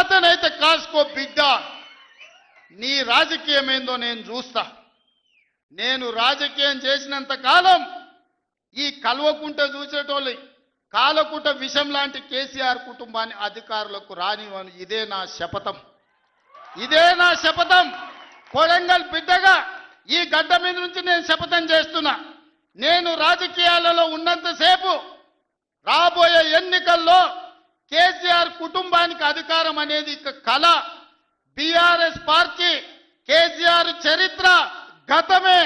చేతనైతే కాసుకో బిడ్డ, నీ రాజకీయం ఏందో నేను చూస్తా. నేను రాజకీయం చేసినంత కాలం ఈ కల్వకుంట చూసేటోళ్ళు కాలకుంట విషం లాంటి కేసీఆర్ కుటుంబాన్ని అధికారులకు రానివ్వను. ఇదే నా శపథం, ఇదే నా శపథం. కొడంగల్ బిడ్డగా ఈ గడ్డ మీద నుంచి నేను శపథం చేస్తున్నా. నేను రాజకీయాలలో ఉన్నంతసేపు రాబోయే ఎన్నికల్లో కేసీఆర్ కుటుంబానికి అధికారం అనేది ఇక కళ. బీఆర్ఎస్ పార్టీ కేసీఆర్ చరిత్ర గతమే.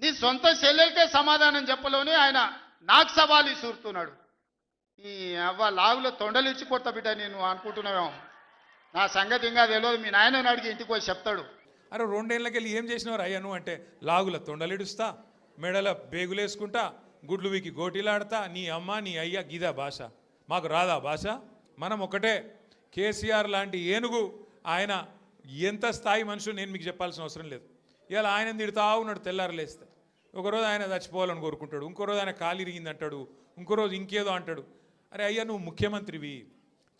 నీ సొంత చెల్లెలకే సమాధానం చెప్పలోని ఆయన నాకు సవాలు ఇసురుతున్నాడు. ఈ అవ్వ లాగులో తొండలు ఇచ్చి కొత్త బిడ్డ నేను అనుకుంటున్నావేమో. నా సంగతి ఇంకా తెలియదు. మీ నాయనని అడిగి ఇంటికి పోయి చెప్తాడు. అరే 2 ఏళ్ళకి వెళ్ళి ఏం చేసినవారు అయ్యా నువ్వు అంటే, లాగుల తొండలిడుస్తా, మెడల బేగులేసుకుంటా, గుడ్లు వీకి గోటీలాడతా, నీ అమ్మ నీ అయ్య గిదా భాష. మాకు రాదా భాష? మనం ఒకటే. కేసీఆర్ లాంటి ఏనుగు ఆయన ఎంత స్థాయి మనుషులు నేను మీకు చెప్పాల్సిన అవసరం లేదు. ఇలా ఆయన తిడుతా ఉన్నాడు తెల్లారలేస్తే. ఒకరోజు ఆయన చచ్చిపోవాలని కోరుకుంటాడు, ఇంకో రోజు ఆయన కాలు ఇరిగింది అంటాడు, ఇంకో రోజు ఇంకేదో అంటాడు. అరే అయ్యా నువ్వు ముఖ్యమంత్రివి,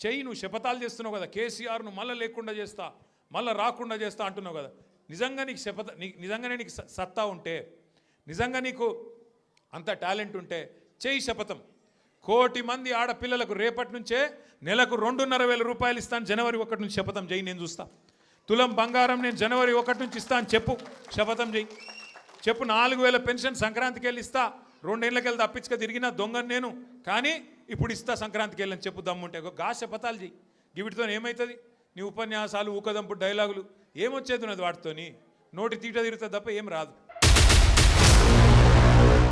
చెయ్యి. నువ్వు శపథాలు చేస్తున్నావు కదా, కేసీఆర్ను మళ్ళీ లేకుండా చేస్తా, మళ్ళీ రాకుండా చేస్తా అంటున్నావు కదా. నిజంగా నీకు నిజంగానే నీకు సత్తా ఉంటే, నిజంగా నీకు అంత టాలెంట్ ఉంటే చెయ్యి శపథం. 1 కోటి మంది ఆడపిల్లలకు రేపటి నుంచే నెలకు 2,500 రూపాయలు ఇస్తాను, జనవరి 1 నుంచి శపథం చెయ్యి, నేను చూస్తా. తులం బంగారం నేను జనవరి 1 నుంచి ఇస్తాను చెప్పు, శపథం చెయ్యి. చెప్పు 4,000 పెన్షన్ సంక్రాంతికి వెళ్ళి ఇస్తా, 2 ఏళ్ళకి వెళ్ళి తప్పించుక తిరిగిన దొంగను నేను, కానీ ఇప్పుడు ఇస్తా సంక్రాంతికి వెళ్ళని చెప్పు దమ్ముంటే. గా శపథాలు చెయ్యి. వీటితో ఏమవుతుంది? నీ ఉపన్యాసాలు ఊకదంపు డైలాగులు ఏమొచ్చేది ఉన్నది వాటితోని? నోటి తీట తిరుగుతుంది తప్ప ఏం రాదు.